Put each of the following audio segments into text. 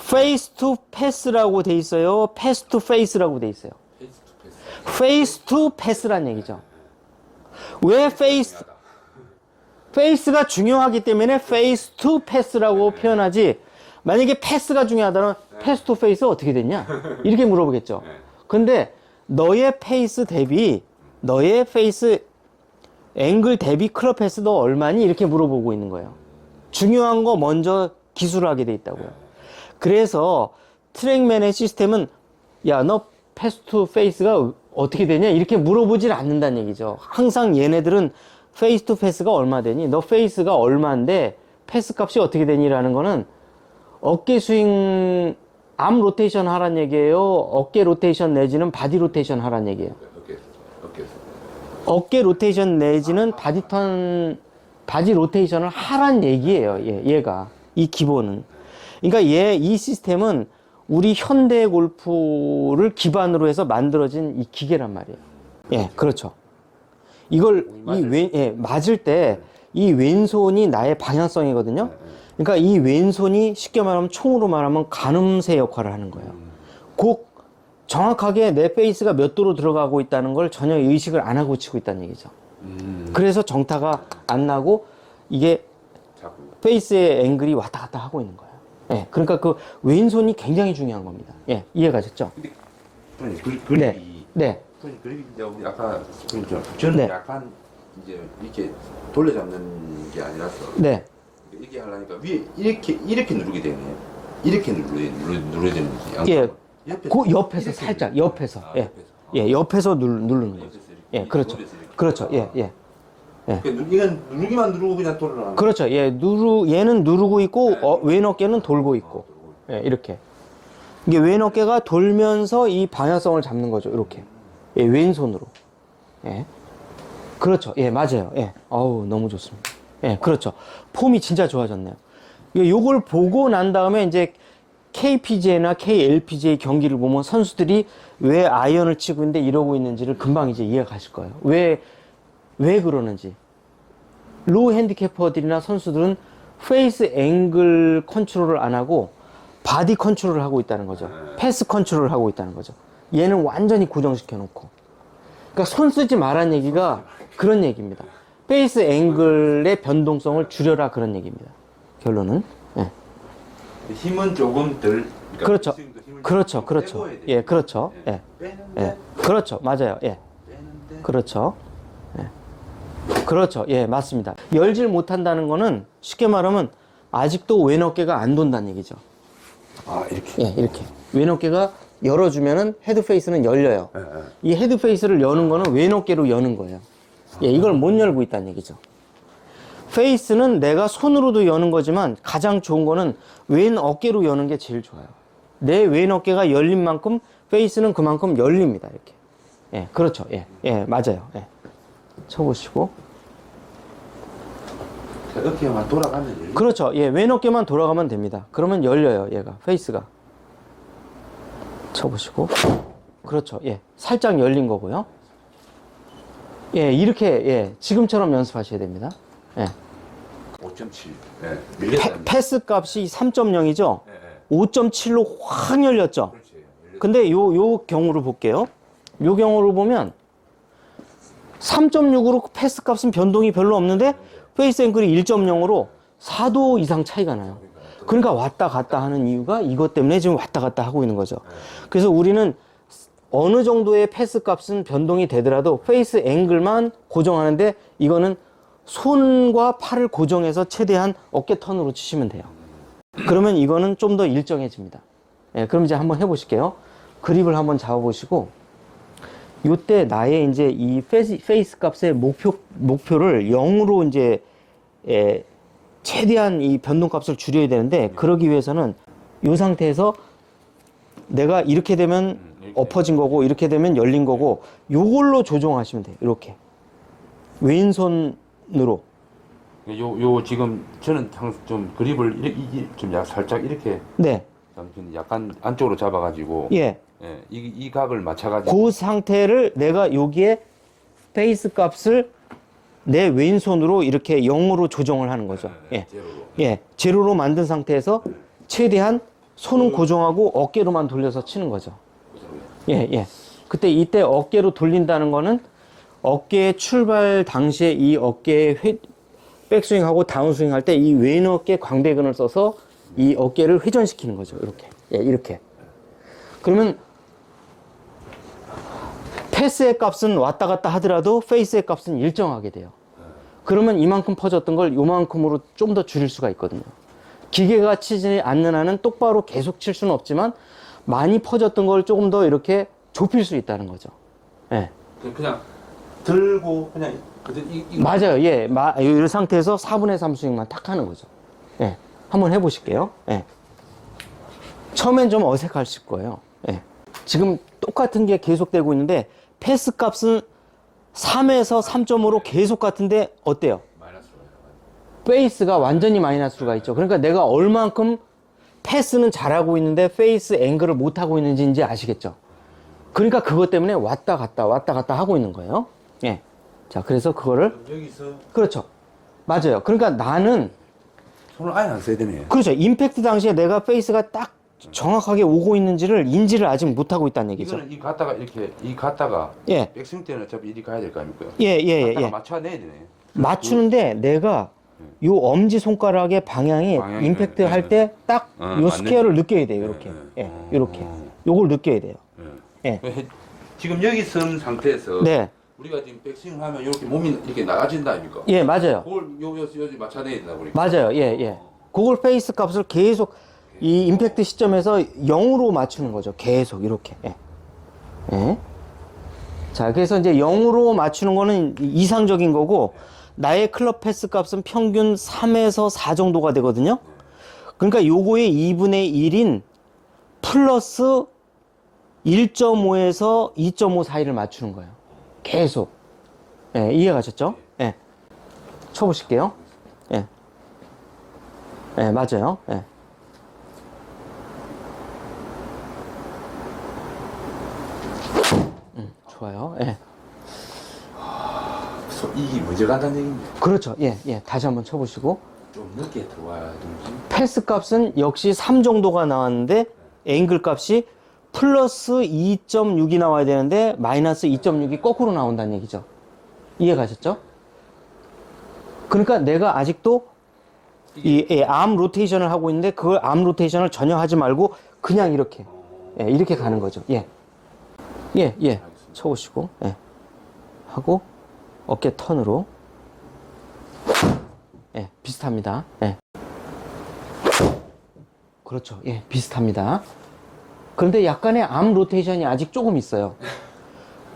face to pass라고 돼 있어요. pass to face라고 돼 있어요. face to pass란 얘기죠. 왜 face가 중요하기 때문에 face to pass라고 표현하지. 만약에 pass가 중요하다면 pass to face 어떻게 됐냐? 이렇게 물어보겠죠. 근데 너의 페이스 대비 너의 페이스 앵글 대비 클럽 패스 너 얼마니? 이렇게 물어보고 있는 거예요. 중요한 거 먼저 기술하게 돼 있다고요. 그래서 트랙맨의 시스템은 야, 너 패스 투 페이스가 어떻게 되냐? 이렇게 물어보질 않는다는 얘기죠. 항상 얘네들은 페이스 투 패스가 얼마 되니? 너 페이스가 얼마인데 패스 값이 어떻게 되니라는 거는 어깨 스윙 암 로테이션 하란 얘기예요. 어깨 로테이션 내지는 바디 로테이션 하란 얘기예요. 어깨 로테이션 내지는 바디 로테이션을 하란 얘기예요. 얘가 이 기본은. 그러니까 이 시스템은 우리 현대 골프를 기반으로 해서 만들어진 이 기계란 말이에요. 예, 그렇죠. 이걸 맞을 때 이 왼손이 나의 방향성이거든요. 그러니까 이 왼손이 쉽게 말하면 총으로 말하면 가늠새 역할을 하는 거예요. 꼭 정확하게 내 페이스가 몇 도로 들어가고 있다는 걸 전혀 의식을 안 하고 치고 있다는 얘기죠. 그래서 정타가 안 나고 이게 페이스의 앵글이 왔다 갔다 하고 있는 거예요. 예, 그러니까 그 왼손이 굉장히 중요한 겁니다. 예, 이해가셨죠? 근데 그립이 네. 그립이 이제 우리 아까 저는 네. 약간 이제 이렇게 돌려잡는 게 아니라서 네. 이렇게 하려니까 위에 이렇게 누르게 되네요. 이렇게 눌러야 되는지. 예. 그 옆에서 살짝 옆에서. 예. 옆에서. 예, 옆에서 누르는 거죠. 옆에서 이렇게 예, 그렇죠. 돌려서 이렇게. 그렇죠. 예, 예. 이건 누르기만 누르고 그냥 돌아가는. 그렇죠. 예, 얘는 누르고 있고 왼 어깨는 돌고 있고. 예, 이렇게. 이게 왼 어깨가 돌면서 이 방향성을 잡는 거죠. 이렇게. 예, 왼손으로. 예. 그렇죠. 예, 맞아요. 예. 어우, 너무 좋습니다. 예, 그렇죠. 폼이 진짜 좋아졌네요. 요걸 보고 난 다음에 이제 KPGA나 KLPGA 경기를 보면 선수들이 왜 아이언을 치고 있는데 이러고 있는지를 금방 이제 이해가 가실 거예요. 왜 그러는지. 로우 핸디캐퍼들이나 선수들은 페이스 앵글 컨트롤을 안 하고 바디 컨트롤을 하고 있다는 거죠. 패스 컨트롤을 하고 있다는 거죠. 얘는 완전히 고정시켜 놓고. 그러니까 손 쓰지 말란 얘기가 그런 얘기입니다. 페이스 앵글의 변동성을 줄여라 그런 얘기입니다. 결론은. 예. 힘은 조금 덜. 그러니까 그렇죠. 힘을 그렇죠. 좀 그렇죠. 빼고야 돼요. 예, 그렇죠. 예. 빼는데. 예. 그렇죠. 맞아요. 예. 빼는데. 그렇죠. 예. 그렇죠. 예, 맞습니다. 열질 못한다는 거는 쉽게 말하면 아직도 왼 어깨가 안 돈다는 얘기죠. 아, 이렇게. 예, 이렇게. 왼 어깨가 열어주면은 헤드 페이스는 열려요. 예, 예. 이 헤드 페이스를 여는 거는 왼 어깨로 여는 거예요. 예, 이걸 못 열고 있다는 얘기죠. 페이스는 내가 손으로도 여는 거지만 가장 좋은 거는 왼 어깨로 여는 게 제일 좋아요. 내 왼 어깨가 열린 만큼 페이스는 그만큼 열립니다. 이렇게. 예, 그렇죠. 예, 예, 맞아요. 예. 쳐보시고. 어깨만 돌아가면 열리. 그렇죠. 예, 왼 어깨만 돌아가면 됩니다. 그러면 열려요. 얘가 페이스가. 쳐보시고. 그렇죠. 예, 살짝 열린 거고요. 예, 이렇게 예, 지금처럼 연습하셔야 됩니다. 예. 5.7. 예. 밀렸다는. 패스 값이 3.0이죠. 예, 예. 5.7로 확 열렸죠. 그렇지. 열렸. 근데 요 경우를 볼게요. 요 경우를 보면 3.6으로 패스 값은 변동이 별로 없는데 페이스 앵글이 1.0으로 4도 이상 차이가 나요. 그러니까 왔다 갔다 하는 이유가 이것 때문에 지금 왔다 갔다 하고 있는 거죠. 그래서 우리는 어느 정도의 패스 값은 변동이 되더라도 페이스 앵글만 고정하는데 이거는 손과 팔을 고정해서 최대한 어깨 턴으로 치시면 돼요. 그러면 이거는 좀 더 일정해집니다. 예, 그럼 이제 한번 해보실게요. 그립을 한번 잡아보시고 요때 나의 이제 이 페이스 값의 목표를 0으로 이제 최대한 이 변동 값을 줄여야 되는데 그러기 위해서는 이 상태에서 내가 이렇게 되면 엎어진 거고 이렇게 되면 열린 거고 요걸로 조정하시면 돼요. 이렇게 왼손으로. 요 지금 저는 항상 좀 그립을 이렇게 좀 살짝 이렇게. 네. 약간 안쪽으로 잡아가지고. 예. 예. 이 각을 맞춰가지고. 그 상태를 내가 여기에 페이스 값을 내 왼손으로 이렇게 0으로 조정을 하는 거죠. 예. 제로로. 예. 제로로 만든 상태에서 최대한 손은 고정하고 어깨로만 돌려서 치는 거죠. 예. 그때 이때 어깨로 돌린다는 거는 어깨 출발 당시에 이 어깨에 백스윙하고 다운스윙 할 때 이 왼 어깨 광배근을 써서 이 어깨를 회전시키는 거죠. 이렇게. 예, 이렇게. 그러면 패스의 값은 왔다 갔다 하더라도 페이스의 값은 일정하게 돼요. 그러면 이만큼 퍼졌던 걸 요만큼으로 좀 더 줄일 수가 있거든요. 기계가 치지 않는 한은 똑바로 계속 칠 수는 없지만 많이 퍼졌던 걸 조금 더 이렇게 좁힐 수 있다는 거죠. 예. 그냥 들고 그냥 이거 맞아요. 예. 이 상태에서 4분의 3 스윙만 탁 하는 거죠. 예. 한번 해보실게요. 예. 처음엔 좀 어색하실 거예요. 예. 지금 똑같은 게 계속되고 있는데 패스 값은 3에서 3.5로 계속 같은데 어때요? 마이너스로 페이스가 완전히 마이너스로 가 있죠. 그러니까 내가 얼만큼 패스는 잘하고 있는데 페이스 앵글을 못하고 있는지 이제 아시겠죠? 그러니까 그것 때문에 왔다 갔다 하고 있는 거예요. 예. 자, 그래서 그거를. 여기서 그렇죠. 맞아요. 그러니까 나는. 손을 아예 안 써야 되네. 그렇죠. 임팩트 당시에 내가 페이스가 딱 정확하게 오고 있는지를 인지를 아직 못하고 있다는 얘기죠. 이거는 이 갔다가 이렇게 이 갔다가 예. 백스윙 때는 어차피 이리 가야 될 거 아닙니까? 예. 갔다가 맞춰내야 되네. 맞추는데 내가 요 엄지 손가락의 방향이 임팩트 할 때 딱 요 스퀘어를 느껴야 돼요. 이렇게. 예. 이렇게. 요걸 느껴야 돼요. 예. 지금 여기 선 상태에서 네. 우리가 지금 백스윙 하면 이렇게 몸이 이렇게 나가진다 아닙니까? 예, 맞아요. 그걸 여기 맞춰내야 된다 보니까. 맞아요. 예. 그걸 페이스 값을 계속 이 임팩트 시점에서 0으로 맞추는 거죠. 계속 이렇게. 예. 자, 그래서 이제 0으로 맞추는 거는 이상적인 거고 나의 클럽 패스 값은 평균 3에서 4 정도가 되거든요. 그러니까 요거의 2분의 1인 플러스 1.5에서 2.5 사이를 맞추는 거예요. 계속. 예, 이해가셨죠? 예. 쳐보실게요. 예. 예, 맞아요. 예. 좋아요. 예. 이게 먼저 간다는 얘기인데. 그렇죠. 예. 다시 한번 쳐보시고. 좀 늦게 들어와야 되지. 패스 값은 역시 3 정도가 나왔는데 앵글 값이 플러스 2.6이 나와야 되는데 마이너스 2.6이 거꾸로 나온다는 얘기죠. 이해 가셨죠? 그러니까 내가 아직도 이 암 로테이션을 하고 있는데 그걸 암 로테이션을 전혀 하지 말고 그냥 이렇게 이렇게 가는 거죠. 예. 쳐보시고 하고 어깨 턴으로 비슷합니다. 그렇죠. 비슷합니다. 그런데 약간의 암 로테이션이 아직 조금 있어요.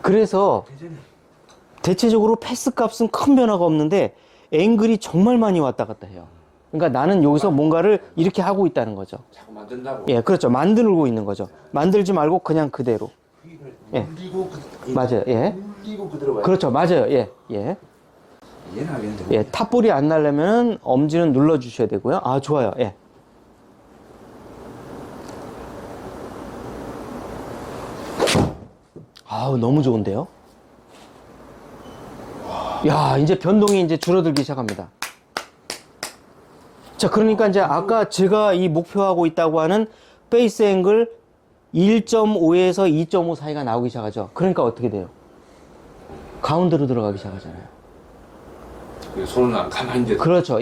그래서 대체적으로 패스 값은 큰 변화가 없는데 앵글이 정말 많이 왔다 갔다 해요. 그러니까 나는 여기서 뭔가를 이렇게 하고 있다는 거죠. 자꾸 만든다고. 그렇죠. 만들고 있는 거죠. 만들지 말고 그냥 그대로. 물리고 맞아요. 물리고 그대로 가야 그렇죠. 맞아요. 이해는 하겠는데. 탑볼이 안 나려면 엄지는 눌러 주셔야 되고요. 아, 좋아요. 아우, 너무 좋은데요? 야, 이제 변동이 이제 줄어들기 시작합니다. 자, 그러니까 이제 아까 제가 이 목표하고 있다고 하는 페이스 앵글 1.5에서 2.5 사이가 나오기 시작하죠. 그러니까 어떻게 돼요? 가운데로 들어가기 시작하잖아요. 손은 가만히 있는데. 그렇죠.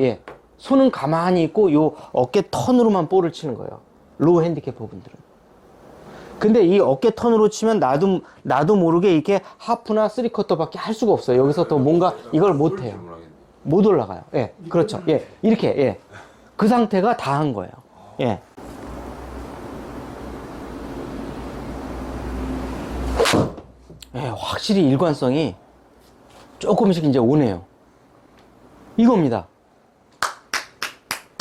손은 가만히 있고 요 어깨 턴으로만 볼을 치는 거예요. 로우 핸디캐퍼 분들은. 근데 이 어깨 턴으로 치면 나도 모르게 이렇게 하프나 쓰리쿼터밖에 할 수가 없어요. 여기서 더 뭔가 이걸 못 해요. 못 올라가요. 그렇죠. 이렇게 그 상태가 다 한 거예요. 확실히 일관성이 조금씩 이제 오네요. 이겁니다.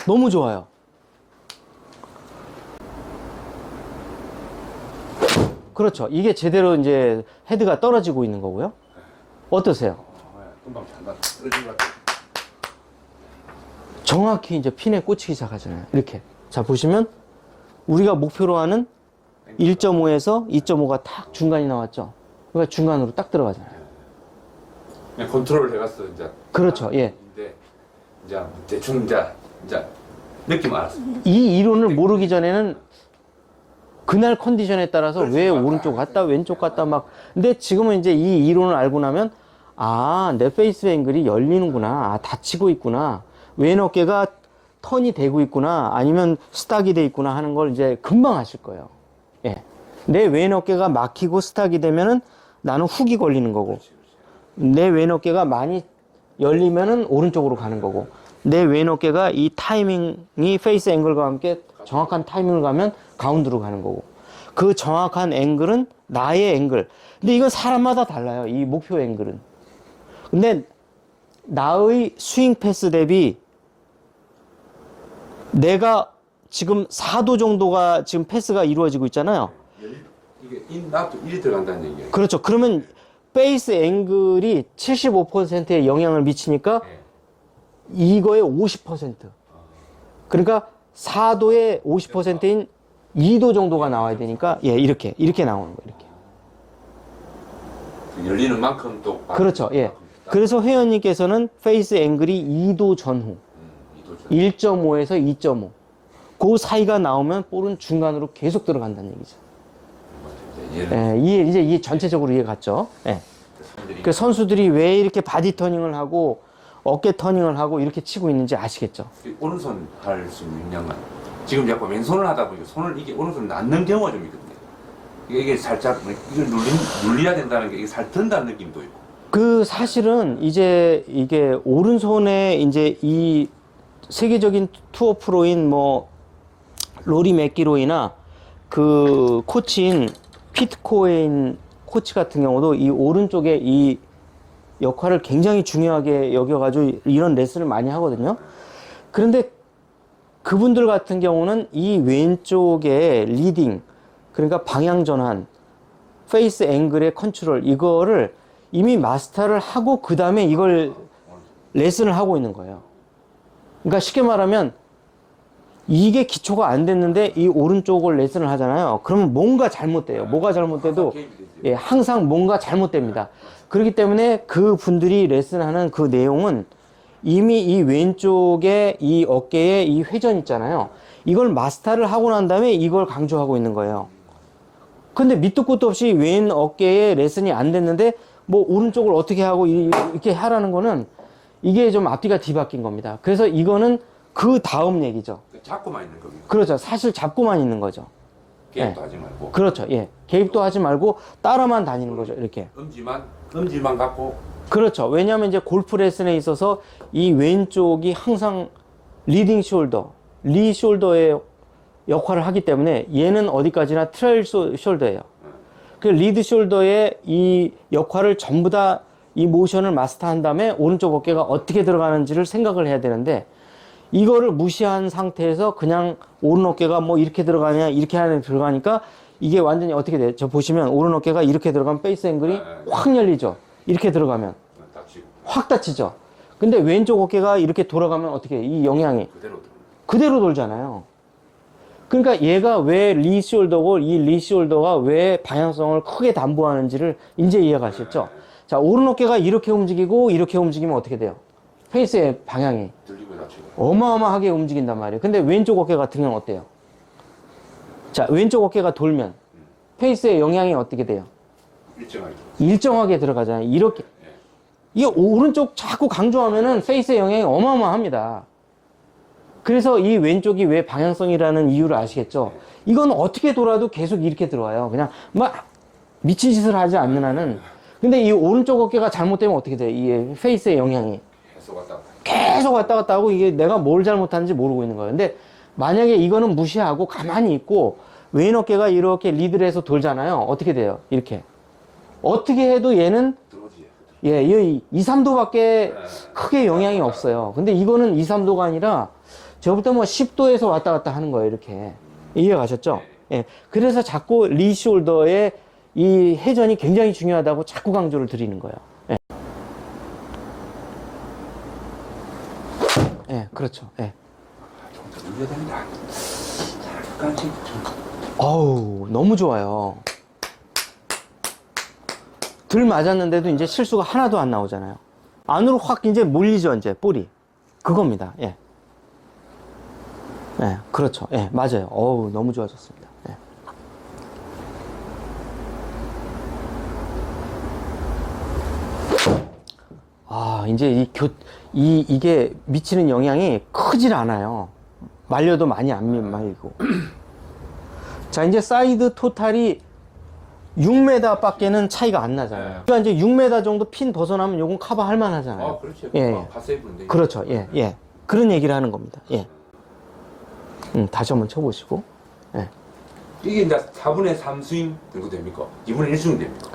너무 좋아요. 그렇죠. 이게 제대로 이제 헤드가 떨어지고 있는 거고요. 어떠세요? 금방 잔다. 떨어진 것 같아. 정확히 이제 핀에 꽂히기 시작하잖아요. 이렇게. 자, 보시면 우리가 목표로 하는 1.5에서 2.5가 딱 중간이 나왔죠. 그러니까 중간으로 딱 들어가잖아요. 그냥 컨트롤을 해갔어, 이제. 그렇죠. 근데 이제 대충 이제 느낌 알았어. 이 이론을 모르기 전에는 그날 컨디션에 따라서 왜 오른쪽 갔다 왼쪽 갔다 막. 근데 지금은 이제 이 이론을 알고 나면 아, 내 페이스 앵글이 열리는구나. 아, 닫히고 있구나. 왼 어깨가 턴이 되고 있구나. 아니면 스탁이 돼 있구나 하는 걸 이제 금방 아실 거예요. 예. 내 왼 어깨가 막히고 스탁이 되면은 나는 훅이 걸리는 거고. 내 왼 어깨가 많이 열리면은 오른쪽으로 가는 거고. 내 왼 어깨가 이 타이밍이 페이스 앵글과 함께 정확한 타이밍을 가면 가운데로 가는 거고. 그 정확한 앵글은 나의 앵글. 근데 이건 사람마다 달라요. 이 목표 앵글은. 근데 나의 스윙 패스 대비 내가 지금 4도 정도가 지금 패스가 이루어지고 있잖아요. 이게 나도 1이 들어간다는 얘기예요. 그렇죠. 그러면 페이스 앵글이 75%의 영향을 미치니까 이거의 50%. 그러니까 4도의 50%인 2도 정도가 나와야 되니까 예, 이렇게 나오는 거예요. 이렇게. 열리는 만큼 또 그렇죠. 예. 그래서 회원님께서는 페이스 앵글이 2도 전후 1.5에서 2.5 그 사이가 나오면 볼은 중간으로 계속 들어간다는 얘기죠. 예, 이제 전체적으로 이해 갔죠. 예. 그 선수들이 왜 이렇게 바디 터닝을 하고 어깨 터닝을 하고 이렇게 치고 있는지 아시겠죠? 오른손 할 수 있는 양은 지금 자꾸 왼손을 하다 보니까 손을 이게 오른손을 낳는 경우가 좀 있거든요. 이게 살짝 이걸 눌려야 된다는 게 이게 살 든다는 느낌도 있고. 그 사실은 이제 이게 오른손에 이제 이 세계적인 투어 프로인 뭐 로리 맥기로이나 그 코치인 피트 코에인 코치 같은 경우도 이 오른쪽에 이 역할을 굉장히 중요하게 여겨가지고 이런 레슨을 많이 하거든요. 그런데 그분들 같은 경우는 이 왼쪽에 리딩, 그러니까 방향 전환, 페이스 앵글의 컨트롤, 이거를 이미 마스터를 하고 그 다음에 이걸 레슨을 하고 있는 거예요. 그러니까 쉽게 말하면 이게 기초가 안 됐는데 이 오른쪽을 레슨을 하잖아요. 그러면 뭔가 잘못돼요. 뭐가 잘못돼도 예, 항상 뭔가 잘못됩니다. 그렇기 때문에 그 분들이 레슨하는 그 내용은 이미 이 왼쪽에 이 어깨에 이 회전 있잖아요. 이걸 마스터를 하고 난 다음에 이걸 강조하고 있는 거예요. 근데 밑도 끝도 없이 왼 어깨에 레슨이 안 됐는데 뭐 오른쪽을 어떻게 하고 이렇게 하라는 거는 이게 좀 앞뒤가 뒤바뀐 겁니다. 그래서 이거는 그 다음 얘기죠. 잡고만 있는 겁니다. 그렇죠. 사실 잡고만 있는 거죠. 개입도 예. 하지 말고. 그렇죠. 예. 개입도 하지 말고 따라만 다니는 거죠. 이렇게. 엄지만 갖고. 그렇죠. 왜냐하면 이제 골프 레슨에 있어서 이 왼쪽이 항상 리딩 숄더, 리 숄더의 역할을 하기 때문에 얘는 어디까지나 트레일 숄더예요. 그 리드 숄더의 이 역할을 전부 다 이 모션을 마스터한 다음에 오른쪽 어깨가 어떻게 들어가는지를 생각을 해야 되는데 이거를 무시한 상태에서 그냥 오른 어깨가 뭐 이렇게 들어가냐 이렇게 하냐 들어가니까 이게 완전히 어떻게 돼요? 저 보시면 오른 어깨가 이렇게 들어가면 페이스 앵글이 확 열리죠. 이렇게 들어가면 확 닫히죠. 근데 왼쪽 어깨가 이렇게 돌아가면 어떻게 해요? 이 영향이 그대로 돌잖아요. 그러니까 얘가 왜 리 숄더고 이 리 숄더가 왜 방향성을 크게 담보하는지를 이제 이해가셨죠? 자, 오른 어깨가 이렇게 움직이고 이렇게 움직이면 어떻게 돼요? 페이스의 방향이 어마어마하게 움직인단 말이에요. 근데 왼쪽 어깨 같은 경우는 어때요? 자, 왼쪽 어깨가 돌면 페이스의 영향이 어떻게 돼요? 일정하게 들어가잖아요. 이렇게. 이게 오른쪽 자꾸 강조하면은 페이스의 영향이 어마어마합니다. 그래서 이 왼쪽이 왜 방향성이라는 이유를 아시겠죠? 이건 어떻게 돌아도 계속 이렇게 들어와요. 그냥 막 미친 짓을 하지 않는 한은. 근데 이 오른쪽 어깨가 잘못되면 어떻게 돼요? 이 페이스의 영향이. 계속 왔다 갔다 하고 이게 내가 뭘 잘못하는지 모르고 있는 거예요. 근데 만약에 이거는 무시하고 가만히 있고 왼 어깨가 이렇게 리드를 해서 돌잖아요. 어떻게 돼요? 이렇게. 어떻게 해도 얘는 예, 2, 3도밖에 크게 영향이 없어요. 근데 이거는 2, 3도가 아니라 저부터 뭐 10도에서 왔다 갔다 하는 거예요. 이렇게. 이해 가셨죠? 예. 그래서 자꾸 리 숄더의 이 회전이 굉장히 중요하다고 자꾸 강조를 드리는 거예요. 예. 예, 그렇죠. 예. 좀 더 눌려야 된다. 어우, 너무 좋아요. 들 맞았는데도 이제 실수가 하나도 안 나오잖아요. 안으로 확 이제 몰리죠, 이제 볼이. 그겁니다. 예. 예, 그렇죠. 예, 맞아요. 어우, 너무 좋아졌습니다. 예. 이제 이게 미치는 영향이 크질 않아요. 말려도 많이 안 말리고. 자, 이제 사이드 토탈이 6m 밖에는 차이가 안 나잖아요. 그러니까 이제 6m 정도 핀 벗어나면 요건 커버 할 만하잖아요. 그렇죠. 예. 파세이브인데. 그렇죠. 예. 그런 얘기를 하는 겁니다. 예. 다시 한번 쳐보시고. 예. 이게 이제 4분의 3 스윙 정도 됩니까? 2분의 1 스윙 됩니까?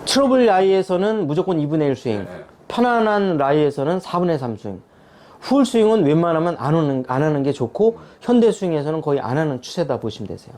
트러블 라이에서는 무조건 2분의 1 스윙. 네. 편안한 라이에서는 4분의 3 스윙. 풀 스윙은 웬만하면 안 하는 게 좋고, 현대 스윙에서는 거의 안 하는 추세다 보시면 되세요.